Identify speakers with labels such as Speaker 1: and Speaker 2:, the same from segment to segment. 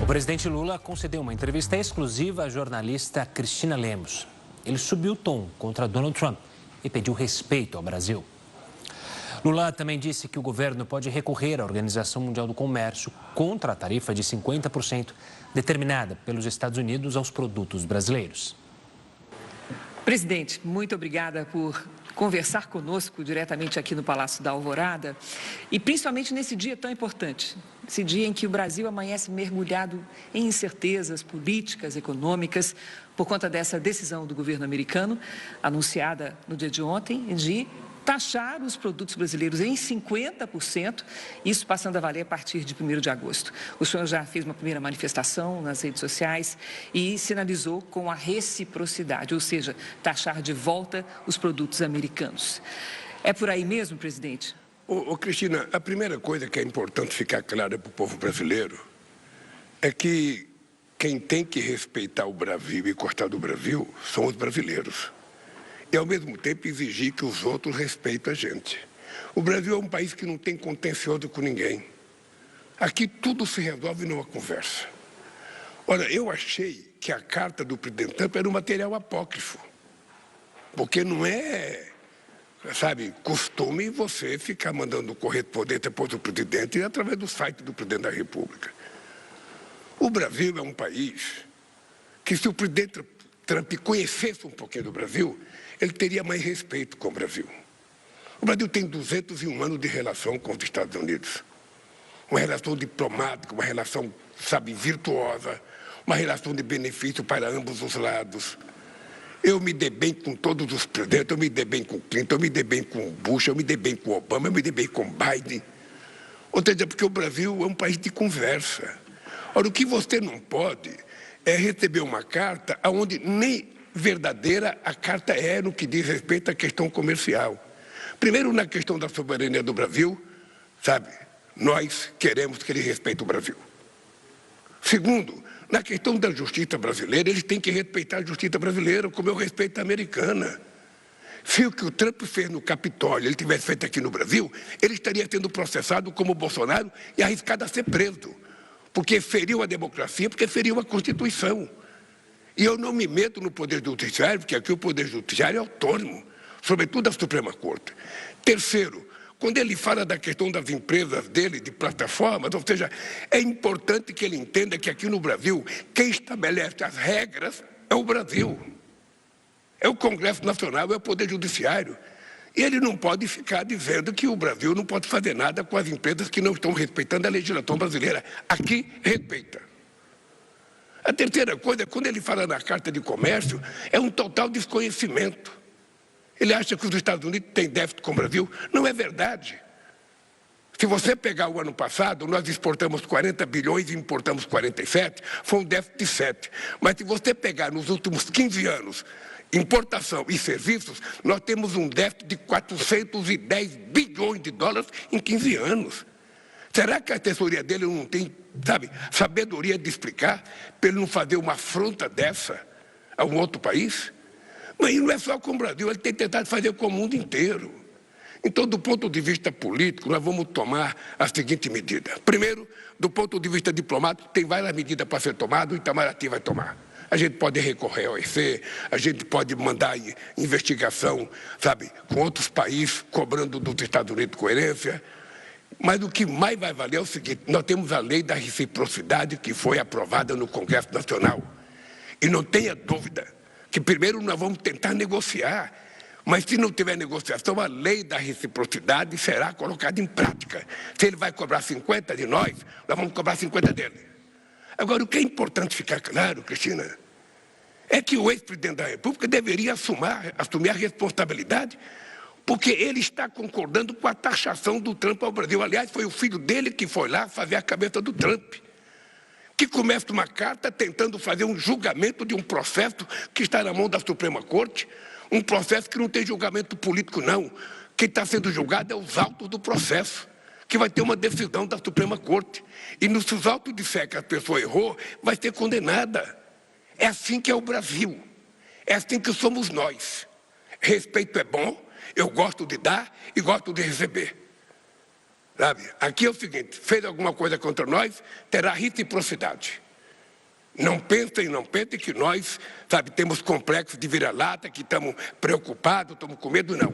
Speaker 1: O presidente Lula concedeu uma entrevista exclusiva à jornalista Cristina Lemos. Ele subiu o tom contra Donald Trump e pediu respeito ao Brasil. Lula também disse que o governo pode recorrer à Organização Mundial do Comércio contra a tarifa de 50% determinada pelos Estados Unidos aos produtos brasileiros.
Speaker 2: Presidente, muito obrigada por conversar conosco diretamente aqui no Palácio da Alvorada e principalmente nesse dia tão importante, esse dia em que o Brasil amanhece mergulhado em incertezas políticas, econômicas, por conta dessa decisão do governo americano, anunciada no dia de ontem, de taxar os produtos brasileiros em 50%, isso passando a valer a partir de 1º de agosto. O senhor já fez uma primeira manifestação nas redes sociais e sinalizou com a reciprocidade, ou seja, taxar de volta os produtos americanos. É por aí mesmo, presidente?
Speaker 3: Cristina, a primeira coisa que é importante ficar clara para o povo brasileiro é que quem tem que respeitar o Brasil e gostar do Brasil são os brasileiros. E, ao mesmo tempo, exigir que os outros respeitem a gente. O Brasil é um país que não tem contencioso com ninguém. Aqui tudo se resolve numa conversa. Olha, eu achei que a carta do presidente Trump era um material apócrifo. Porque não é, sabe, costume você ficar mandando correspondência depois do presidente através do site do presidente da República. O Brasil é um país que, se o presidente Trump conhecesse um pouquinho do Brasil, ele teria mais respeito com o Brasil. O Brasil tem 201 anos de relação com os Estados Unidos. Uma relação diplomática, uma relação, sabe, virtuosa, uma relação de benefício para ambos os lados. Eu me dei bem com todos os presidentes, eu me dei bem com Clinton, eu me dei bem com Bush, eu me dei bem com Obama, eu me dei bem com Biden. Ou seja, porque o Brasil é um país de conversa. Ora, o que você não pode é receber uma carta onde nem verdadeira a carta é no que diz respeito à questão comercial. Primeiro, na questão da soberania do Brasil, sabe, nós queremos que ele respeite o Brasil. Segundo, na questão da justiça brasileira, eles têm que respeitar a justiça brasileira, como eu respeito a americana. Se o que o Trump fez no Capitólio ele tivesse feito aqui no Brasil, ele estaria sendo processado como o Bolsonaro e arriscado a ser preso, porque feriu a democracia, porque feriu a Constituição. E eu não me meto no Poder Judiciário, porque aqui o Poder Judiciário é autônomo, sobretudo a Suprema Corte. Terceiro, quando ele fala da questão das empresas dele, de plataformas, ou seja, é importante que ele entenda que aqui no Brasil, quem estabelece as regras é o Brasil. É o Congresso Nacional, é o Poder Judiciário. E ele não pode ficar dizendo que o Brasil não pode fazer nada com as empresas que não estão respeitando a legislação brasileira. Aqui, respeita. A terceira coisa, quando ele fala na Carta de Comércio, é um total desconhecimento. Ele acha que os Estados Unidos têm déficit com o Brasil. Não é verdade. Se você pegar o ano passado, nós exportamos 40 bilhões e importamos 47, foi um déficit de 7. Mas se você pegar nos últimos 15 anos, importação e serviços, nós temos um déficit de 410 bilhões de dólares em 15 anos. Será que a assessoria dele não tem, sabe, sabedoria de explicar para ele não fazer uma afronta dessa a um outro país? Mas não é só com o Brasil, ele tem tentado fazer com o mundo inteiro. Então, do ponto de vista político, nós vamos tomar a seguinte medida. Primeiro, do ponto de vista diplomático, tem várias medidas para ser tomadas, o Itamaraty vai tomar. A gente pode recorrer ao OEC, a gente pode mandar investigação, sabe, com outros países, cobrando dos Estados Unidos coerência. Mas o que mais vai valer é o seguinte, nós temos a lei da reciprocidade que foi aprovada no Congresso Nacional. E não tenha dúvida que primeiro nós vamos tentar negociar, mas se não tiver negociação, a lei da reciprocidade será colocada em prática. Se ele vai cobrar 50 de nós vamos cobrar 50 dele. Agora, o que é importante ficar claro, Cristina, é que o ex-presidente da República deveria assumir a responsabilidade, porque ele está concordando com a taxação do Trump ao Brasil. Aliás, foi o filho dele que foi lá fazer a cabeça do Trump, que começa uma carta tentando fazer um julgamento de um processo que está na mão da Suprema Corte, um processo que não tem julgamento político, não. Quem está sendo julgado é os autos do processo, que vai ter uma decisão da Suprema Corte. E se os autos disser que a pessoa errou, vai ser condenada. É assim que é o Brasil. É assim que somos nós. Respeito é bom, eu gosto de dar e gosto de receber. Sabe? Aqui é o seguinte, fez alguma coisa contra nós, terá reciprocidade. Não pensem que nós, sabe, temos complexo de vira-lata, que estamos preocupados, estamos com medo, não.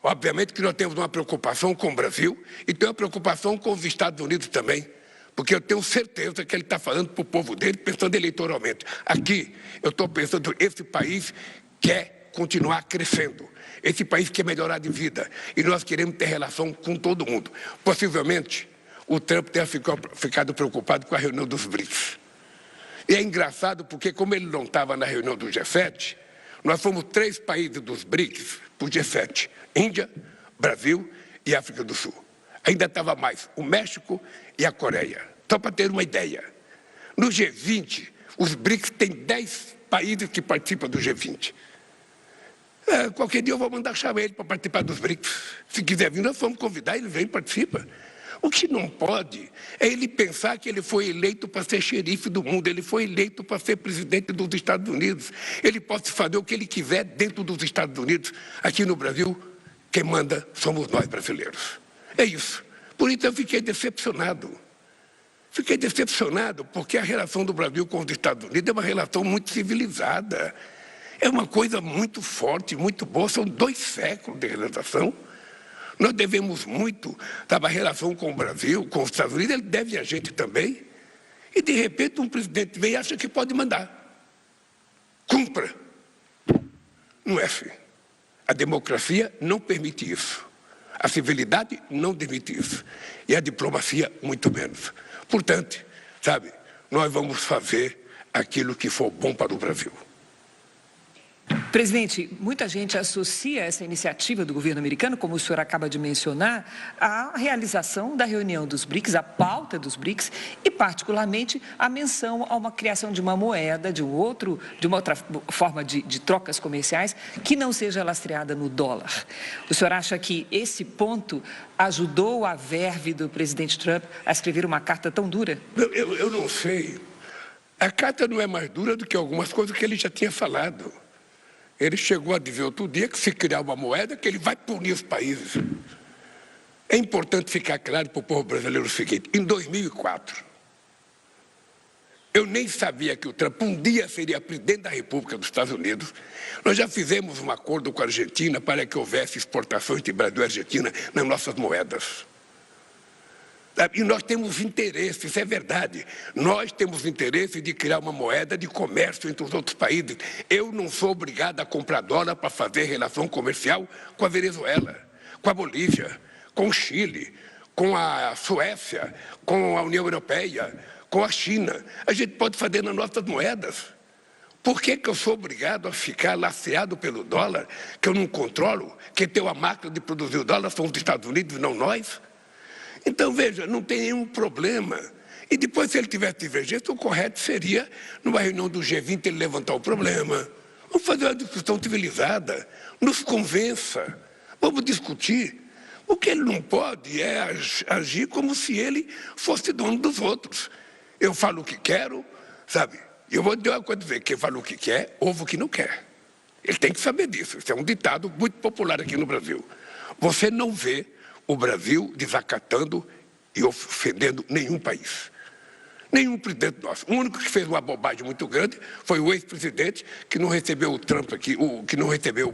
Speaker 3: Obviamente que nós temos uma preocupação com o Brasil e temos uma preocupação com os Estados Unidos também, porque eu tenho certeza que ele está falando para o povo dele, pensando eleitoralmente. Aqui, eu estou pensando, esse país quer continuar crescendo, esse país quer melhorar de vida, e nós queremos ter relação com todo mundo. Possivelmente, o Trump tenha ficado preocupado com a reunião dos BRICS. E é engraçado porque, como ele não estava na reunião do G7, nós fomos 3 países dos BRICS para o G7. Índia, Brasil e África do Sul. Ainda estava mais o México e a Coreia. Só para ter uma ideia. No G20, os BRICS têm 10 países que participam do G20. Qualquer dia eu vou mandar chamar ele para participar dos BRICS. Se quiser vir, nós vamos convidar, ele vem e participa. O que não pode é ele pensar que ele foi eleito para ser xerife do mundo, ele foi eleito para ser presidente dos Estados Unidos. Ele pode fazer o que ele quiser dentro dos Estados Unidos. Aqui no Brasil, quem manda somos nós brasileiros. É isso. Por isso eu fiquei decepcionado. Fiquei decepcionado porque a relação do Brasil com os Estados Unidos é uma relação muito civilizada. É uma coisa muito forte, muito boa. São 2 séculos de relação. Nós devemos muito, sabe, a relação com o Brasil, com os Estados Unidos, ele deve a gente também. E, de repente, um presidente vem e acha que pode mandar. Cumpra. Não é assim. A democracia não permite isso. A civilidade não permite isso. E a diplomacia, muito menos. Portanto, sabe, nós vamos fazer aquilo que for bom para o Brasil.
Speaker 2: Presidente, muita gente associa essa iniciativa do governo americano, como o senhor acaba de mencionar, à realização da reunião dos BRICS, à pauta dos BRICS e, particularmente, à menção a uma criação de uma moeda, de uma outra forma de trocas comerciais que não seja lastreada no dólar. O senhor acha que esse ponto ajudou a verve do presidente Trump a escrever uma carta tão dura?
Speaker 3: Eu não sei. A carta não é mais dura do que algumas coisas que ele já tinha falado. Ele chegou a dizer outro dia que se criar uma moeda, que ele vai punir os países. É importante ficar claro para o povo brasileiro o seguinte: em 2004, eu nem sabia que o Trump um dia seria presidente da República dos Estados Unidos. Nós já fizemos um acordo com a Argentina para que houvesse exportações de Brasil e Argentina nas nossas moedas. E nós temos interesse, isso é verdade. Nós temos interesse de criar uma moeda de comércio entre os outros países. Eu não sou obrigado a comprar dólar para fazer relação comercial com a Venezuela, com a Bolívia, com o Chile, com a Suécia, com a União Europeia, com a China. A gente pode fazer nas nossas moedas. Por que eu sou obrigado a ficar lastreado pelo dólar, que eu não controlo? Quem tem a máquina de produzir o dólar são os Estados Unidos, não nós? Então, veja, não tem nenhum problema. E depois, se ele tivesse divergência, o correto seria, numa reunião do G20, ele levantar o problema. Vamos fazer uma discussão civilizada. Nos convença. Vamos discutir. O que ele não pode é agir como se ele fosse dono dos outros. Eu falo o que quero, sabe? E eu vou dizer uma coisa, dizer, quem fala o que quer, ouve o que não quer. Ele tem que saber disso. Isso é um ditado muito popular aqui no Brasil. Você não vê o Brasil desacatando e ofendendo nenhum país. Nenhum presidente nosso. O único que fez uma bobagem muito grande foi o ex-presidente, que não recebeu o Trump aqui, que não recebeu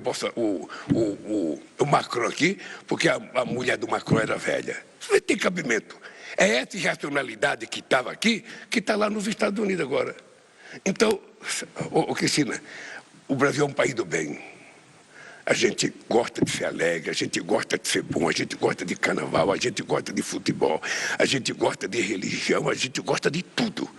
Speaker 3: o Macron aqui, porque a mulher do Macron era velha. Isso não tem cabimento. É essa irracionalidade que estava aqui, que está lá nos Estados Unidos agora. Então, Cristina, o Brasil é um país do bem. A gente gosta de ser alegre, a gente gosta de ser bom, a gente gosta de carnaval, a gente gosta de futebol, a gente gosta de religião, a gente gosta de tudo.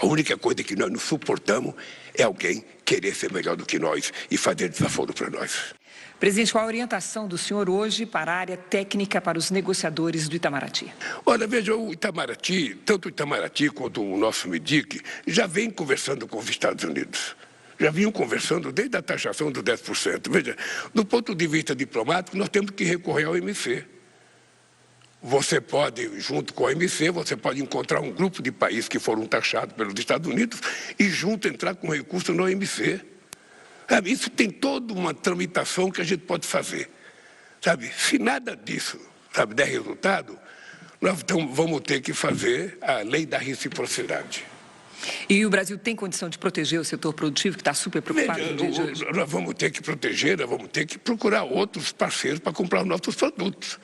Speaker 3: A única coisa que nós não suportamos é alguém querer ser melhor do que nós e fazer desaforo para nós.
Speaker 2: Presidente, qual a orientação do senhor hoje para a área técnica para os negociadores do Itamaraty?
Speaker 3: Olha, veja, o Itamaraty, tanto o Itamaraty quanto o nosso MEDIC, já vem conversando com os Estados Unidos. Já vinham conversando desde a taxação dos 10%. Veja, do ponto de vista diplomático, nós temos que recorrer ao OMC. Você pode, junto com o OMC, você pode encontrar um grupo de países que foram taxados pelos Estados Unidos e junto entrar com recurso no OMC. Sabe, isso tem toda uma tramitação que a gente pode fazer. Sabe, se nada disso, sabe, der resultado, nós vamos ter que fazer a lei da reciprocidade.
Speaker 2: E o Brasil tem condição de proteger o setor produtivo, que está super preocupado no dia de hoje?
Speaker 3: Nós vamos ter que proteger, nós vamos ter que procurar outros parceiros para comprar os nossos produtos.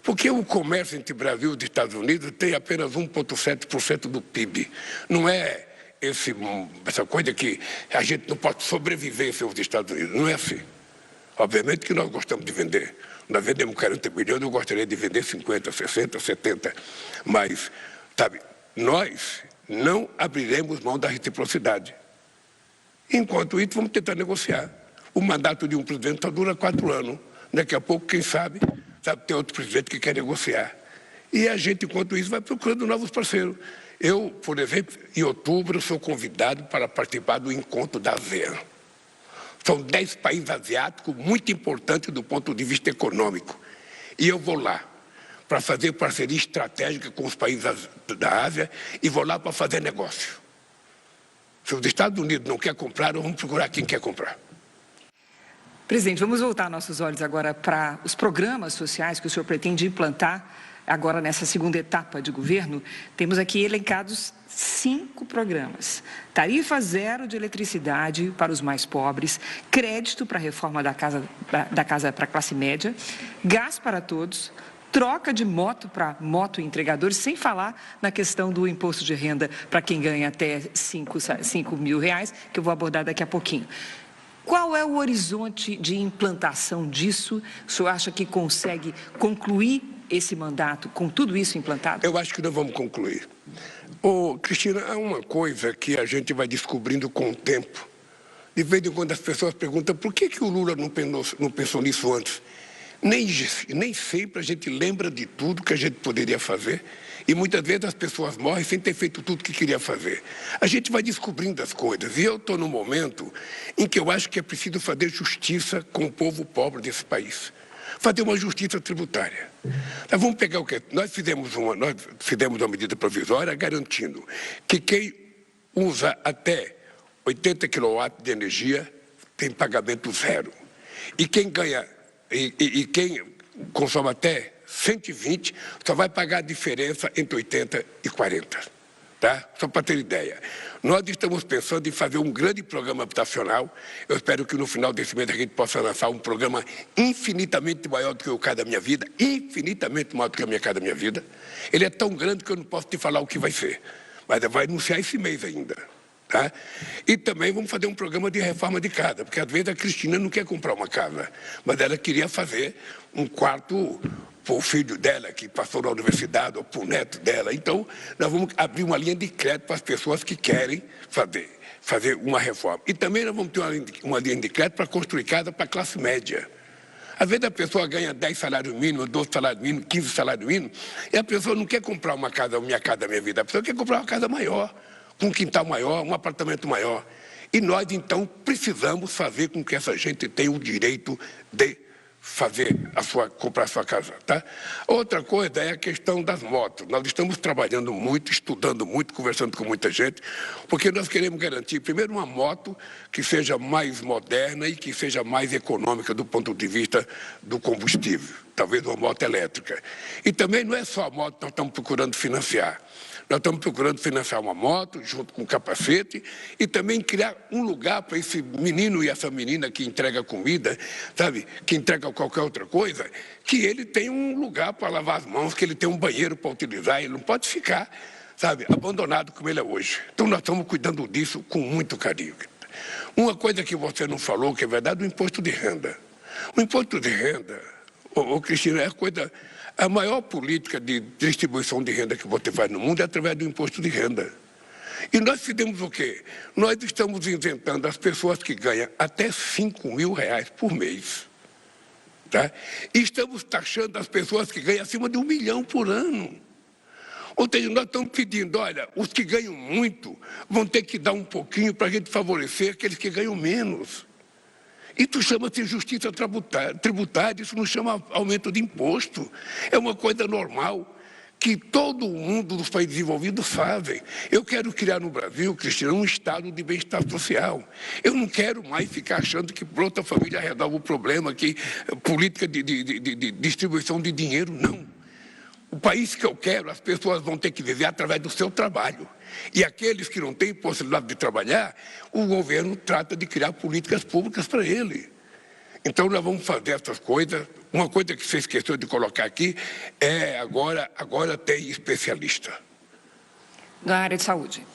Speaker 3: Porque o comércio entre Brasil e Estados Unidos tem apenas 1,7% do PIB. Não é essa coisa que a gente não pode sobreviver sem os Estados Unidos. Não é assim. Obviamente que nós gostamos de vender. Nós vendemos 40 bilhões, eu gostaria de vender 50, 60, 70. Mas, sabe, nós não abriremos mão da reciprocidade. Enquanto isso, vamos tentar negociar. O mandato de um presidente só dura 4 anos. Daqui a pouco, quem sabe, tem outro presidente que quer negociar. E a gente, enquanto isso, vai procurando novos parceiros. Eu, por exemplo, em outubro, sou convidado para participar do encontro da ASEAN. São 10 países asiáticos muito importantes do ponto de vista econômico. E eu vou lá para fazer parceria estratégica com os países da Ásia e vou lá para fazer negócio. Se os Estados Unidos não querem comprar, nós vamos procurar quem quer comprar.
Speaker 2: Presidente, vamos voltar nossos olhos agora para os programas sociais que o senhor pretende implantar agora nessa segunda etapa de governo. Temos aqui elencados 5 programas. Tarifa zero de eletricidade para os mais pobres, crédito para a reforma da casa para a classe média, gás para todos, troca de moto para moto entregadores, sem falar na questão do imposto de renda para quem ganha até 5 mil reais, que eu vou abordar daqui a pouquinho. Qual é o horizonte de implantação disso? O senhor acha que consegue concluir esse mandato com tudo isso implantado?
Speaker 3: Eu acho que nós vamos concluir. Cristina, há uma coisa que a gente vai descobrindo com o tempo. De vez em quando as pessoas perguntam por que o Lula não pensou nisso antes. Nem sempre a gente lembra de tudo que a gente poderia fazer. E muitas vezes as pessoas morrem sem ter feito tudo que queria fazer. A gente vai descobrindo as coisas. E eu estou num momento em que eu acho que é preciso fazer justiça com o povo pobre desse país. Fazer uma justiça tributária. Nós vamos pegar o quê? Nós fizemos uma medida provisória garantindo que quem usa até 80 kW de energia tem pagamento zero. E quem ganha, e quem consome até 120, só vai pagar a diferença entre 80 e 40. Tá? Só para ter ideia. Nós estamos pensando em fazer um grande programa habitacional. Eu espero que no final desse mês a gente possa lançar um programa infinitamente maior do que o Casa da Minha Vida, infinitamente maior do que a Minha Casa da Minha Vida. Ele é tão grande que eu não posso te falar o que vai ser, mas vai anunciar esse mês ainda. Tá? E também vamos fazer um programa de reforma de casa, porque às vezes a Cristina não quer comprar uma casa, mas ela queria fazer um quarto para o filho dela, que passou na universidade, ou para o neto dela. Então, nós vamos abrir uma linha de crédito para as pessoas que querem fazer uma reforma. E também nós vamos ter uma linha de crédito para construir casa para a classe média. Às vezes a pessoa ganha 10 salários mínimos, 12 salários mínimos, 15 salários mínimos, e a pessoa não quer comprar uma casa, Minha Casa da Minha Vida, a pessoa quer comprar uma casa maior, com um quintal maior, um apartamento maior. E nós, então, precisamos fazer com que essa gente tenha o direito de comprar a sua casa. Tá? Outra coisa é a questão das motos. Nós estamos trabalhando muito, estudando muito, conversando com muita gente, porque nós queremos garantir, primeiro, uma moto que seja mais moderna e que seja mais econômica do ponto de vista do combustível, talvez uma moto elétrica. E também não é só a moto que nós estamos procurando financiar. Nós estamos procurando financiar uma moto junto com um capacete e também criar um lugar para esse menino e essa menina que entrega comida, sabe, que entrega qualquer outra coisa, que ele tenha um lugar para lavar as mãos, que ele tenha um banheiro para utilizar, ele não pode ficar, sabe, abandonado como ele é hoje. Então nós estamos cuidando disso com muito carinho. Uma coisa que você não falou, que é verdade, o imposto de renda. O imposto de renda, Cristina, é a maior política de distribuição de renda que você faz no mundo é através do imposto de renda. E nós fizemos o quê? Nós estamos isentando as pessoas que ganham até 5 mil reais por mês. Tá? E estamos taxando as pessoas que ganham acima de 1 milhão por ano. Ou seja, nós estamos pedindo, olha, os que ganham muito vão ter que dar um pouquinho para a gente favorecer aqueles que ganham menos. Isso chama-se justiça tributária, isso não chama aumento de imposto. É uma coisa normal que todo mundo dos países desenvolvidos fazem. Eu quero criar no Brasil, Cristina, um estado de bem-estar social. Eu não quero mais ficar achando que outra família resolve o problema, que política de distribuição de dinheiro, não. O país que eu quero, as pessoas vão ter que viver através do seu trabalho. E aqueles que não têm possibilidade de trabalhar, o governo trata de criar políticas públicas para ele. Então, nós vamos fazer essas coisas. Uma coisa que você esqueceu de colocar aqui é agora tem especialista.
Speaker 2: Da área de saúde.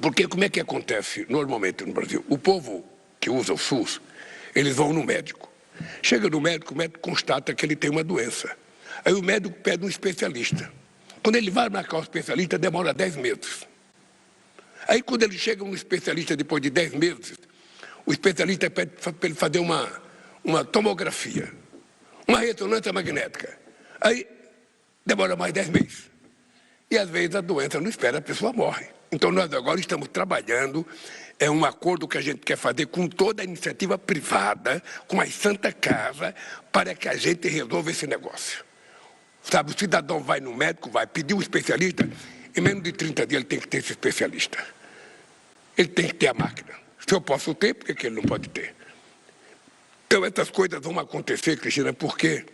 Speaker 3: Porque como é que acontece normalmente no Brasil? O povo que usa o SUS, eles vão no médico. Chega no médico, o médico constata que ele tem uma doença. Aí o médico pede um especialista. Quando ele vai marcar o especialista, demora 10 meses. Aí quando ele chega um especialista depois de 10 meses, o especialista pede para ele fazer uma tomografia, uma ressonância magnética. Aí demora mais 10 meses. E às vezes a doença não espera, a pessoa morre. Então nós agora estamos trabalhando, é um acordo que a gente quer fazer com toda a iniciativa privada, com a Santa Casa, para que a gente resolva esse negócio. Sabe, o cidadão vai no médico, vai pedir um especialista, em menos de 30 dias ele tem que ter esse especialista. Ele tem que ter a máquina. Se eu posso ter, por que ele não pode ter? Então essas coisas vão acontecer, Cristina, porque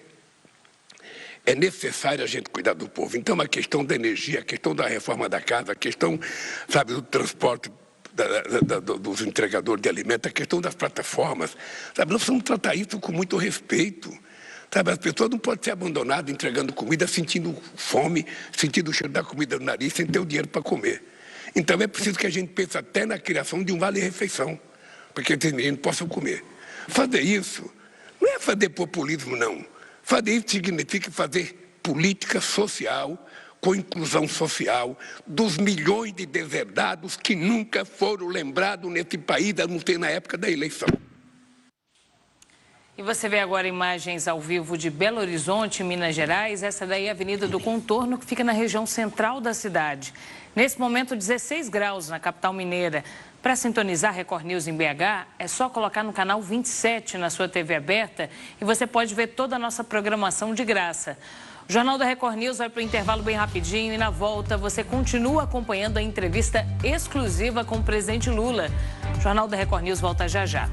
Speaker 3: é necessário a gente cuidar do povo. Então a questão da energia, a questão da reforma da casa, a questão, sabe, do transporte dos entregadores de alimentos, a questão das plataformas, sabe, nós precisamos tratar isso com muito respeito. Sabe, as pessoas não podem ser abandonadas entregando comida, sentindo fome, sentindo o cheiro da comida no nariz, sem ter o dinheiro para comer. Então é preciso que a gente pense até na criação de um vale-refeição, para que esses meninos possam comer. Fazer isso não é fazer populismo, não. Fazer isso significa fazer política social, com inclusão social, dos milhões de deserdados que nunca foram lembrados nesse país, a não ser na época da eleição.
Speaker 4: E você vê agora imagens ao vivo de Belo Horizonte, Minas Gerais. Essa daí é a Avenida do Contorno, que fica na região central da cidade. Nesse momento, 16 graus na capital mineira. Para sintonizar Record News em BH, é só colocar no canal 27 na sua TV aberta e você pode ver toda a nossa programação de graça. O Jornal da Record News vai para o intervalo bem rapidinho e na volta você continua acompanhando a entrevista exclusiva com o presidente Lula. O Jornal da Record News volta já já.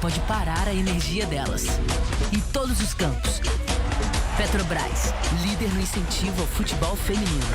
Speaker 5: Pode parar a energia delas. Em todos os campos. Petrobras, líder no incentivo ao futebol feminino.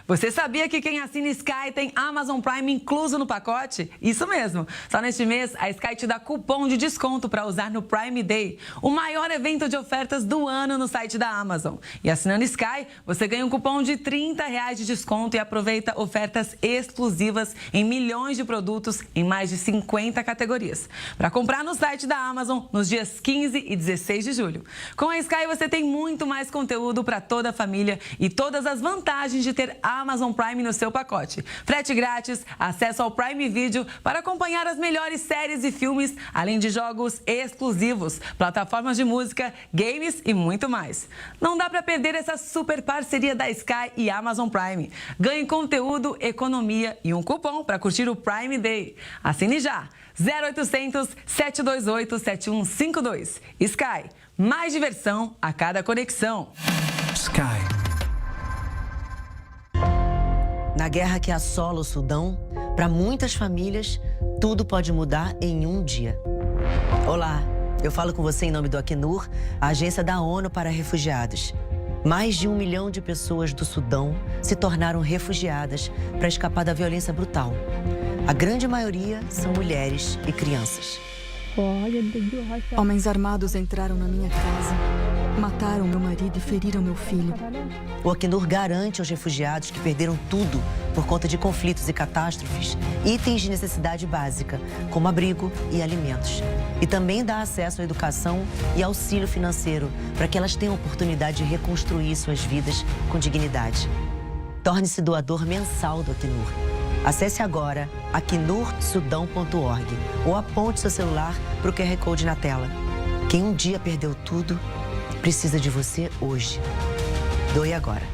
Speaker 6: Você sabia que quem assina Sky tem Amazon Prime incluso no pacote? Isso mesmo. Só neste mês, a Sky te dá cupom de desconto para usar no Prime Day, o maior evento de ofertas do ano no site da Amazon. E assinando Sky, você ganha um cupom de R$30 de desconto e aproveita ofertas exclusivas em milhões de produtos em mais de 50 categorias. Para comprar no site da Amazon nos dias 15 e 16 de julho. Com a Sky, você tem muito mais conteúdo para toda a família e todas as vantagens de ter Amazon Prime no seu pacote. Frete grátis, acesso ao Prime Video para acompanhar as melhores séries e filmes, além de jogos exclusivos, plataformas de música, games e muito mais. Não dá para perder essa super parceria da Sky e Amazon Prime. Ganhe conteúdo, economia e um cupom para curtir o Prime Day. Assine já! 0800 728 7152. Sky, mais diversão a cada conexão.
Speaker 7: Sky.
Speaker 8: Na guerra que assola o Sudão, para muitas famílias, tudo pode mudar em um dia. Olá, eu falo com você em nome do Acnur, a agência da ONU para refugiados. Mais de 1 milhão de pessoas do Sudão se tornaram refugiadas para escapar da violência brutal. A grande maioria são mulheres e crianças.
Speaker 9: Homens armados entraram na minha casa, mataram meu marido e feriram meu filho.
Speaker 8: O Acnur garante aos refugiados que perderam tudo por conta de conflitos e catástrofes, itens de necessidade básica, como abrigo e alimentos. E também dá acesso à educação e auxílio financeiro para que elas tenham oportunidade de reconstruir suas vidas com dignidade. Torne-se doador mensal do Acnur. Acesse agora acnursudão.org ou aponte seu celular para o QR Code na tela. Quem um dia perdeu tudo, precisa de você hoje. Doe agora.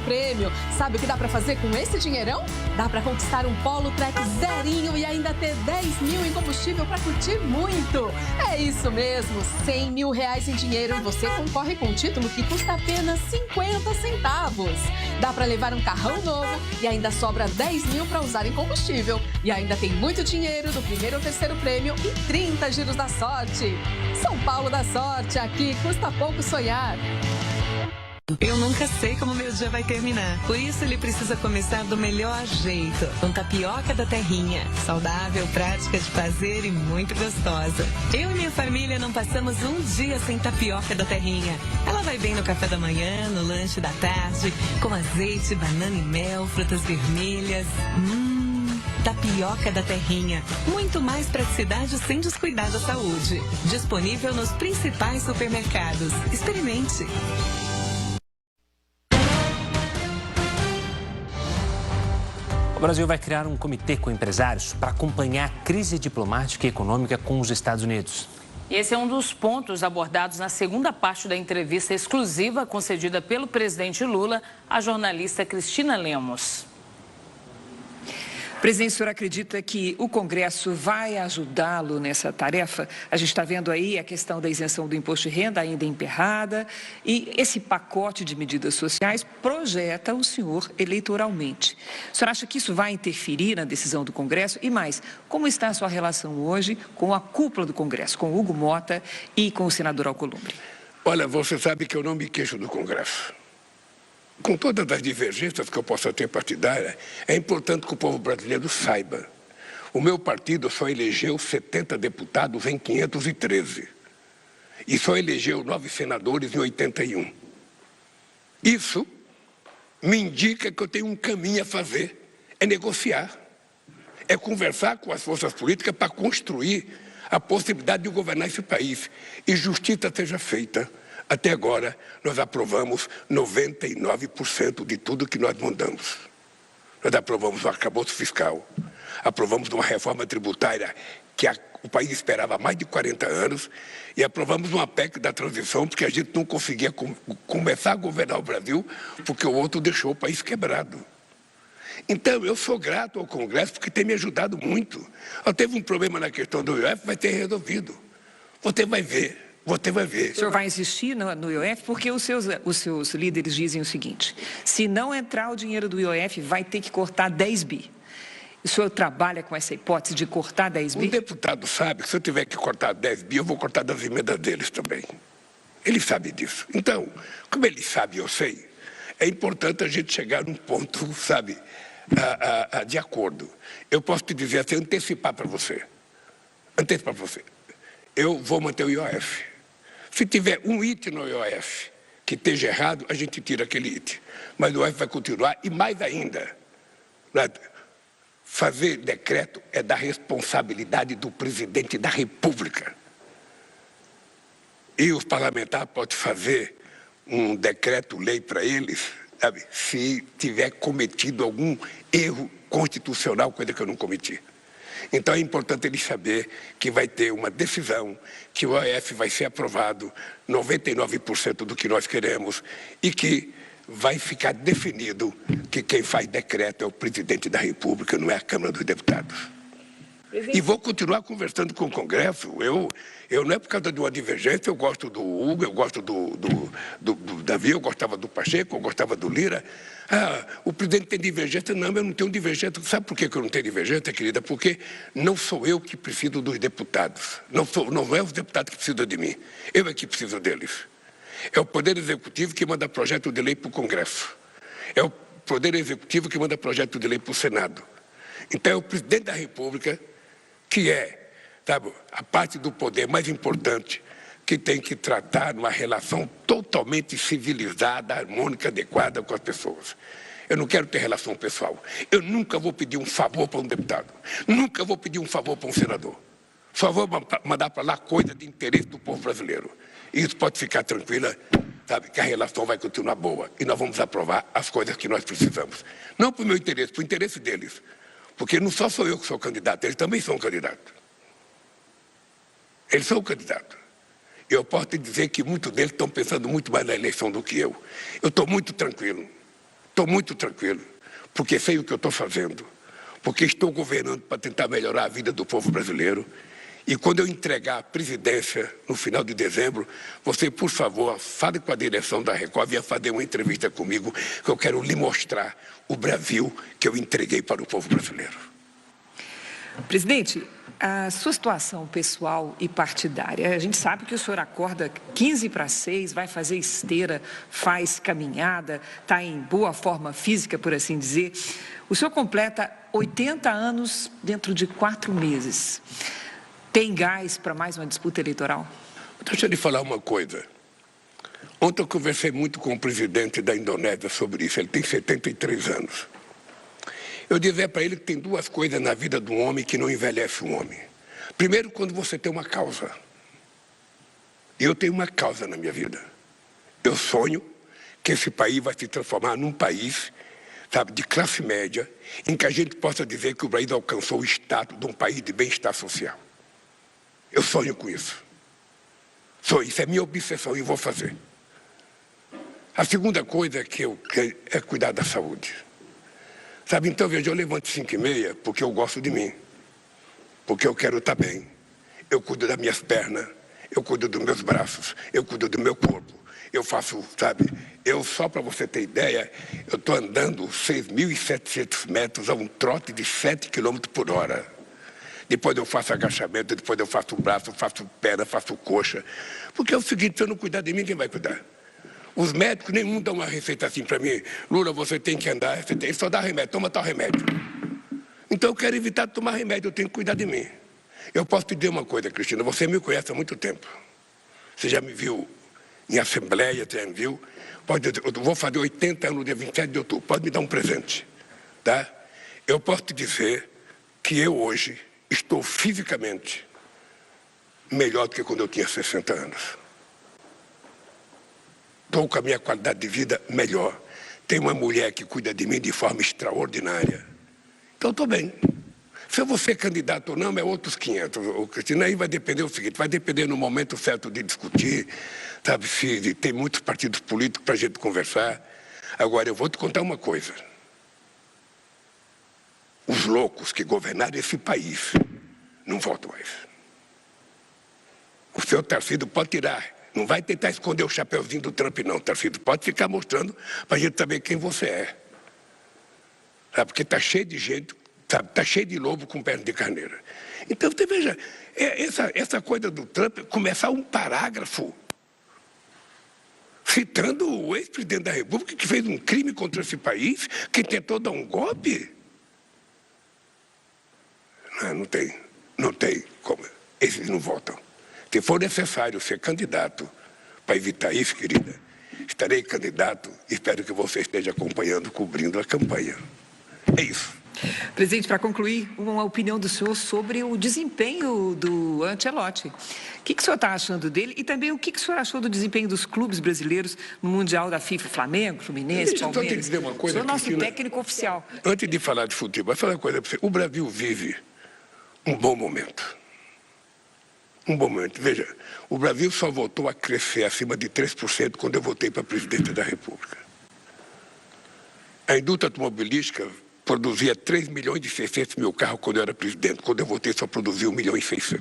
Speaker 7: prêmio. Sabe o que dá para fazer com esse dinheirão? Dá para conquistar um Polo Trek zerinho e ainda ter 10 mil em combustível para curtir muito. É isso mesmo, 100 mil reais em dinheiro e você concorre com um título que custa apenas 50 centavos. Dá para levar um carrão novo e ainda sobra 10 mil para usar em combustível. E ainda tem muito dinheiro do primeiro ao terceiro prêmio e 30 giros da sorte. São Paulo da Sorte, aqui custa pouco sonhar.
Speaker 10: Eu nunca sei como meu dia vai terminar. Por isso ele precisa começar do melhor jeito. Com tapioca da terrinha. Saudável, prática de fazer e muito gostosa. Eu e minha família não passamos um dia sem tapioca da terrinha. Ela vai bem no café da manhã, no lanche da tarde, com azeite, banana e mel, frutas vermelhas. Tapioca da terrinha. Muito mais praticidade sem descuidar da saúde. Disponível nos principais supermercados. Experimente.
Speaker 1: O Brasil vai criar um comitê com empresários para acompanhar a crise diplomática e econômica com os Estados Unidos.
Speaker 4: E esse é um dos pontos abordados na segunda parte da entrevista exclusiva concedida pelo presidente Lula à jornalista Cristina Lemos.
Speaker 2: Presidente, o senhor acredita que o Congresso vai ajudá-lo nessa tarefa? A gente está vendo aí a questão da isenção do imposto de renda ainda emperrada e esse pacote de medidas sociais projeta o senhor eleitoralmente. O senhor acha que isso vai interferir na decisão do Congresso? E mais, como está a sua relação hoje com a cúpula do Congresso, com Hugo Mota e com o senador Alcolumbre?
Speaker 3: Olha, você sabe que eu não me queixo do Congresso. Com todas as divergências que eu possa ter partidária, é importante que o povo brasileiro saiba. O meu partido só elegeu 70 deputados em 513. E só elegeu 9 senadores em 81. Isso me indica que eu tenho um caminho a fazer. É negociar. É conversar com as forças políticas para construir a possibilidade de governar esse país. E justiça seja feita. Até agora, nós aprovamos 99% de tudo que nós mandamos. Nós aprovamos um arcabouço fiscal, aprovamos uma reforma tributária que o país esperava há mais de 40 anos e aprovamos uma PEC da transição porque a gente não conseguia começar a governar o Brasil porque o outro deixou o país quebrado. Então, eu sou grato ao Congresso porque tem me ajudado muito. Teve um problema na questão do IOF, vai ter resolvido. Você vai ver. Você vai ver.
Speaker 2: O senhor vai insistir no IOF porque os seus líderes dizem o seguinte: se não entrar o dinheiro do IOF, vai ter que cortar 10 bi. O senhor trabalha com essa hipótese de cortar 10 bi?
Speaker 3: O deputado sabe que se eu tiver que cortar 10 bi, eu vou cortar das emendas deles também. Ele sabe disso. Então, como ele sabe, eu sei, é importante a gente chegar num ponto, sabe, de acordo. Eu posso te dizer assim, antecipar para você. Eu vou manter o IOF. Se tiver um item no IOF que esteja errado, a gente tira aquele item. Mas o IOF vai continuar e mais ainda, fazer decreto é da responsabilidade do presidente da República. E os parlamentares podem fazer um decreto-lei para eles, sabe, se tiver cometido algum erro constitucional, coisa que eu não cometi. Então é importante ele saber que vai ter uma decisão, que o IOF vai ser aprovado 99% do que nós queremos e que vai ficar definido que quem faz decreto é o presidente da República, não é a Câmara dos Deputados. E vou continuar conversando com o Congresso. Eu não é por causa de uma divergência, eu gosto do Hugo, eu gosto do Davi, eu gostava do Pacheco, eu gostava do Lira. O presidente tem divergência? Não, eu não tenho divergência. Sabe por que eu não tenho divergência, querida? Porque não sou eu que preciso dos deputados. Não é os deputados que precisam de mim. Eu é que preciso deles. É o Poder Executivo que manda projeto de lei para o Congresso. É o Poder Executivo que manda projeto de lei para o Senado. Então é o presidente da República que é, sabe, a parte do poder mais importante, que tem que tratar numa relação totalmente civilizada, harmônica, adequada com as pessoas. Eu não quero ter relação pessoal. Eu nunca vou pedir um favor para um deputado. Nunca vou pedir um favor para um senador. Só vou mandar para lá coisa de interesse do povo brasileiro. E isso pode ficar tranquila, sabe, que a relação vai continuar boa. E nós vamos aprovar as coisas que nós precisamos. Não para o meu interesse, para o interesse deles. Porque não só sou eu que sou candidato, eles também são candidatos. Eles são candidatos. Eu posso te dizer que muitos deles estão pensando muito mais na eleição do que eu. Eu estou muito tranquilo. Estou muito tranquilo, porque sei o que eu estou fazendo, porque estou governando para tentar melhorar a vida do povo brasileiro. E quando eu entregar a presidência no final de dezembro, você, por favor, fale com a direção da Record, venha fazer uma entrevista comigo, que eu quero lhe mostrar o Brasil que eu entreguei para o povo brasileiro.
Speaker 2: Presidente, a sua situação pessoal e partidária, a gente sabe que o senhor acorda 15 para 6, vai fazer esteira, faz caminhada, está em boa forma física, por assim dizer. O senhor completa 80 anos dentro de 4 meses. Tem gás para mais uma disputa eleitoral?
Speaker 3: Deixa eu lhe falar uma coisa. Ontem eu conversei muito com o presidente da Indonésia sobre isso. Ele tem 73 anos. Eu dizia para ele que tem 2 coisas na vida do homem que não envelhece o homem. Primeiro, quando você tem uma causa. Eu tenho uma causa na minha vida. Eu sonho que esse país vai se transformar num país, sabe, de classe média, em que a gente possa dizer que o Brasil alcançou o status de um país de bem-estar social. Eu sonho com isso. Isso é minha obsessão e vou fazer. A segunda coisa que eu quero é cuidar da saúde. Sabe, então, veja, eu levanto 5h30 porque eu gosto de mim. Porque eu quero estar bem. Eu cuido das minhas pernas, eu cuido dos meus braços, eu cuido do meu corpo. Eu faço, sabe, só para você ter ideia, eu estou andando 6.700 metros a um trote de 7 km por hora. Depois eu faço agachamento, depois eu faço braço, faço perna, faço coxa. Porque é o seguinte, se eu não cuidar de mim, quem vai cuidar? Os médicos, nenhum dão uma receita assim para mim. Lula, você tem que andar, ele só dá remédio, toma tal remédio. Então eu quero evitar de tomar remédio, eu tenho que cuidar de mim. Eu posso te dizer uma coisa, Cristina, você me conhece há muito tempo. Você já me viu em assembleia, já me viu. Eu vou fazer 80 anos no dia 27 de outubro, pode me dar um presente. Tá? Eu posso te dizer que eu hoje estou fisicamente melhor do que quando eu tinha 60 anos. Estou com a minha qualidade de vida melhor. Tenho uma mulher que cuida de mim de forma extraordinária. Então, estou bem. Se eu vou ser candidato ou não, é outros 500. Cristina, aí vai depender o seguinte, vai depender no momento certo de discutir, sabe, se tem muitos partidos políticos para a gente conversar. Agora, eu vou te contar uma coisa. Os loucos que governaram esse país não voltam mais. O seu Tarcísio pode tirar. Não vai tentar esconder o chapeuzinho do Trump, não, Tarcísio. Pode ficar mostrando para a gente saber quem você é. Sabe? Porque está cheio de gente, sabe? Está cheio de lobo com perna de carneira. Então, você veja, essa coisa do Trump, começar um parágrafo citando o ex-presidente da República que fez um crime contra esse país, que tentou dar um golpe. Não tem como. Esses não votam. Se for necessário ser candidato para evitar isso, querida, estarei candidato e espero que você esteja acompanhando, cobrindo a campanha. É isso.
Speaker 2: Presidente, para concluir, uma opinião do senhor sobre o desempenho do Ancelotti. O que o senhor está achando dele e também o que o senhor achou do desempenho dos clubes brasileiros no Mundial da FIFA, Flamengo, Fluminense, Palmeiras?
Speaker 3: Deixa eu te dizer uma coisa,
Speaker 2: o senhor é nosso
Speaker 3: Cristina,
Speaker 2: técnico oficial.
Speaker 3: Antes de falar de futebol, vou falar uma coisa para você. O Brasil vive um bom momento. Um bom momento. Veja, o Brasil só voltou a crescer acima de 3% quando eu voltei para a presidência da República. A indústria automobilística produzia 3.600.000 carros quando eu era presidente. Quando eu voltei, só produzia 1.600.000.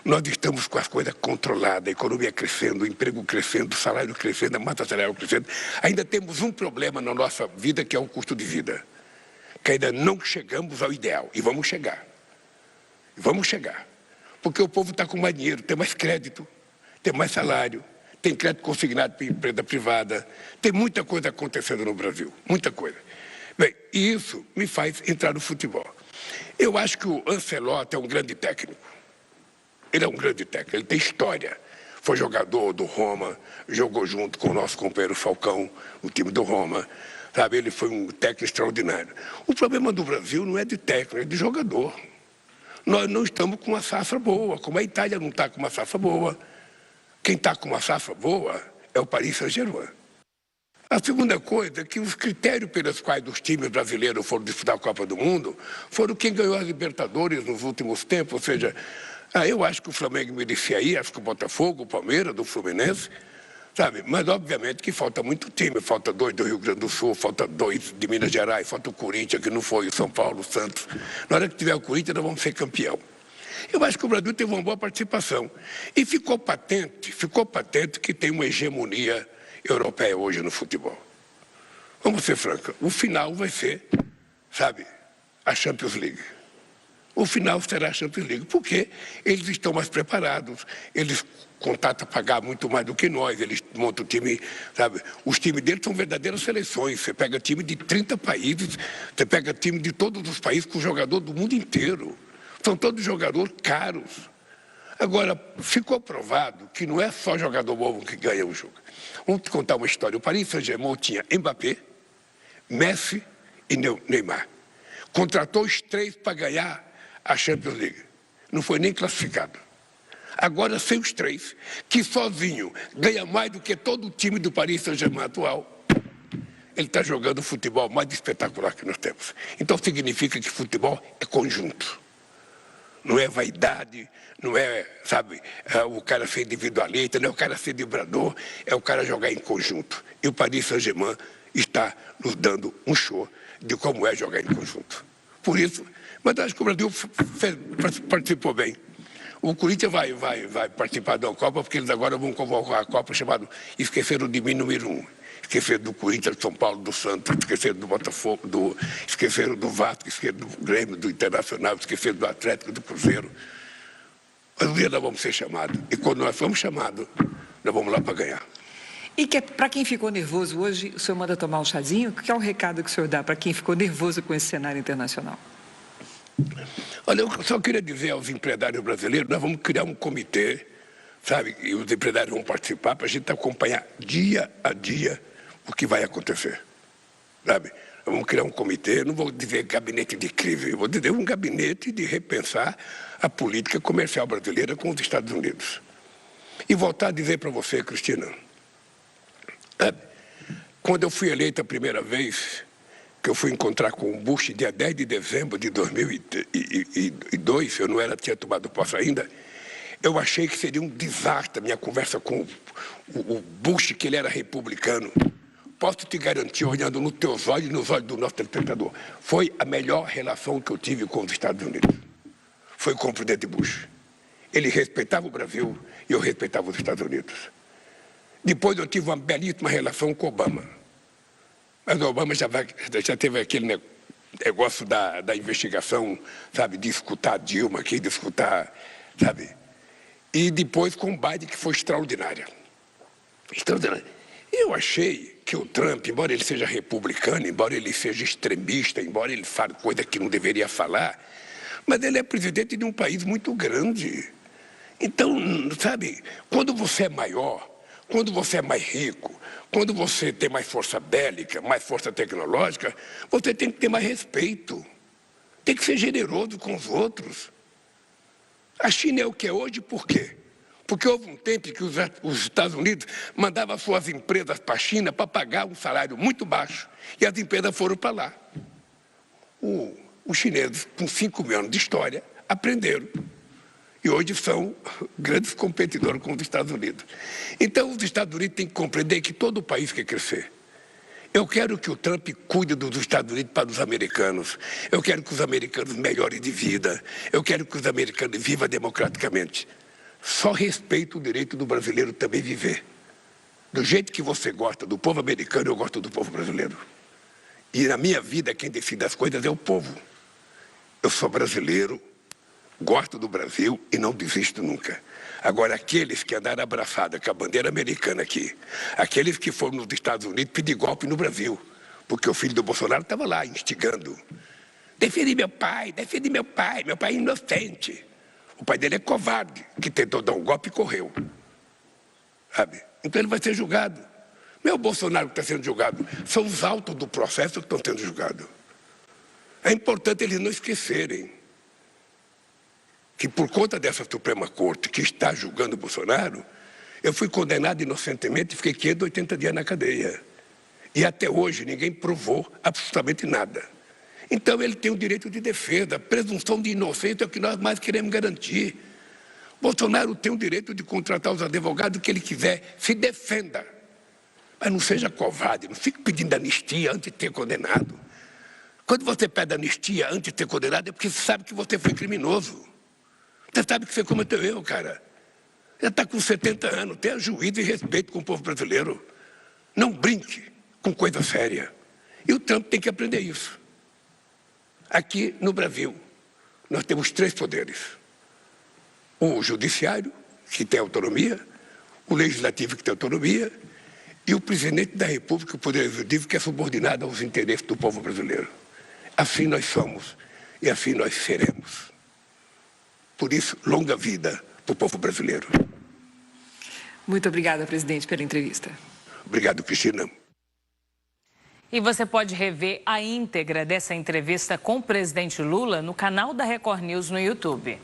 Speaker 3: Nós estamos com as coisas controladas, a economia crescendo, o emprego crescendo, o salário crescendo, a massa salarial crescendo. Ainda temos um problema na nossa vida, que é o custo de vida. Que ainda não chegamos ao ideal. E vamos chegar. Vamos chegar. Porque o povo está com mais dinheiro, tem mais crédito, tem mais salário, tem crédito consignado para empresa privada, tem muita coisa acontecendo no Brasil, muita coisa. Bem, e isso me faz entrar no futebol. Eu acho que o Ancelotti é um grande técnico. Ele é um grande técnico, ele tem história. Foi jogador do Roma, jogou junto com o nosso companheiro Falcão, o time do Roma. Sabe, ele foi um técnico extraordinário. O problema do Brasil não é de técnico, é de jogador. Nós não estamos com uma safra boa, como a Itália não está com uma safra boa. Quem está com uma safra boa é o Paris Saint-Germain. A segunda coisa é que os critérios pelos quais os times brasileiros foram disputar a Copa do Mundo foram quem ganhou as Libertadores nos últimos tempos, ou seja, eu acho que o Flamengo merecia ir, acho que o Botafogo, o Palmeiras, do Fluminense, sabe? Mas, obviamente, que falta muito time. Falta 2 do Rio Grande do Sul, falta 2 de Minas Gerais, falta o Corinthians, que não foi, o São Paulo, o Santos. Na hora que tiver o Corinthians, nós vamos ser campeão. Eu acho que o Brasil teve uma boa participação. E ficou patente que tem uma hegemonia europeia hoje no futebol. Vamos ser francos, o final vai ser, sabe, a Champions League. O final será a Champions League, porque eles estão mais preparados, eles contratam a pagar muito mais do que nós, eles montam o time, sabe? Os times deles são verdadeiras seleções. Você pega time de 30 países, você pega time de todos os países com jogador do mundo inteiro. São todos jogadores caros. Agora, ficou provado que não é só jogador novo que ganha o jogo. Vamos te contar uma história. O Paris Saint-Germain tinha Mbappé, Messi e Neymar. Contratou os 3 para ganhar a Champions League. Não foi nem classificado. Agora, sem os 3, que sozinho ganha mais do que todo o time do Paris Saint-Germain atual, ele está jogando o futebol mais espetacular que nós temos. Então, significa que futebol é conjunto. Não é vaidade, não é, sabe, o cara ser individualista, não é o cara ser vibrador, é o cara jogar em conjunto. E o Paris Saint-Germain está nos dando um show de como é jogar em conjunto. Por isso, mas acho que o Brasil participou bem. O Corinthians vai participar da Copa, porque eles agora vão convocar a Copa chamada Esqueceram de Mim número 1. Esqueceram do Corinthians, do São Paulo, do Santos, esqueceram do Botafogo, esqueceram do Vasco, esqueceram do Grêmio, do Internacional, esqueceram do Atlético, do Cruzeiro. Mas um dia nós vamos ser chamados. E quando nós formos chamados, nós vamos lá para ganhar.
Speaker 2: E para quem ficou nervoso hoje, o senhor manda tomar um chazinho? Qual é o recado que o senhor dá para quem ficou nervoso com esse cenário internacional?
Speaker 3: Olha, eu só queria dizer aos empresários brasileiros, nós vamos criar um comitê, sabe, e os empresários vão participar para a gente acompanhar dia a dia o que vai acontecer, sabe? Vamos criar um comitê, não vou dizer gabinete de crise, vou dizer um gabinete de repensar a política comercial brasileira com os Estados Unidos. E voltar a dizer para você, Cristina, quando eu fui eleito a primeira vez, que eu fui encontrar com o Bush dia 10 de dezembro de 2002, eu não tinha tomado posse ainda, eu achei que seria um desastre a minha conversa com o Bush, que ele era republicano. Posso te garantir, olhando nos teus olhos e nos olhos do nosso telespectador, foi a melhor relação que eu tive com os Estados Unidos. Foi com o presidente Bush. Ele respeitava o Brasil e eu respeitava os Estados Unidos. Depois eu tive uma belíssima relação com Obama. Mas o Obama já teve aquele negócio da investigação, sabe, de escutar a Dilma aqui, de escutar, sabe. E depois com o Biden, que foi extraordinária. Extraordinária. Eu achei que o Trump, embora ele seja republicano, embora ele seja extremista, embora ele fale coisa que não deveria falar, mas ele é presidente de um país muito grande. Então, sabe, quando você é maior, quando você é mais rico, quando você tem mais força bélica, mais força tecnológica, você tem que ter mais respeito. Tem que ser generoso com os outros. A China é o que é hoje, por quê? Porque houve um tempo que os Estados Unidos mandavam suas empresas para a China para pagar um salário muito baixo. E as empresas foram para lá. Os chineses, com 5 mil anos de história, aprenderam. E hoje são grandes competidores com os Estados Unidos. Então, os Estados Unidos têm que compreender que todo o país quer crescer. Eu quero que o Trump cuide dos Estados Unidos para os americanos. Eu quero que os americanos melhorem de vida. Eu quero que os americanos vivam democraticamente. Só respeito o direito do brasileiro também viver. Do jeito que você gosta do povo americano, eu gosto do povo brasileiro. E na minha vida, quem decide as coisas é o povo. Eu sou brasileiro, gosto do Brasil e não desisto nunca. Agora, aqueles que andaram abraçados com a bandeira americana aqui, aqueles que foram nos Estados Unidos pedir golpe no Brasil, porque o filho do Bolsonaro estava lá instigando. Defende meu pai é inocente. O pai dele é covarde, que tentou dar um golpe e correu. Sabe? Então ele vai ser julgado. Não é o Bolsonaro que está sendo julgado, são os autos do processo que estão sendo julgados. É importante eles não esquecerem que por conta dessa Suprema Corte que está julgando o Bolsonaro, eu fui condenado inocentemente e fiquei 580 dias na cadeia. E até hoje ninguém provou absolutamente nada. Então ele tem o direito de defesa, a presunção de inocência é o que nós mais queremos garantir. Bolsonaro tem o direito de contratar os advogados que ele quiser, se defenda. Mas não seja covarde, não fique pedindo anistia antes de ter condenado. Quando você pede anistia antes de ter condenado, é porque você sabe que você foi criminoso. Você sabe que você cometeu erro, cara. Já está com 70 anos, tenha juízo e respeito com o povo brasileiro. Não brinque com coisa séria. E o Trump tem que aprender isso. Aqui no Brasil, nós temos 3 poderes. O judiciário, que tem autonomia, o legislativo, que tem autonomia, e o presidente da República, o poder executivo, que é subordinado aos interesses do povo brasileiro. Assim nós somos e assim nós seremos. Por isso, longa vida para o povo brasileiro.
Speaker 2: Muito obrigada, presidente, pela entrevista.
Speaker 3: Obrigado, Cristina.
Speaker 4: E você pode rever a íntegra dessa entrevista com o presidente Lula no canal da Record News no YouTube.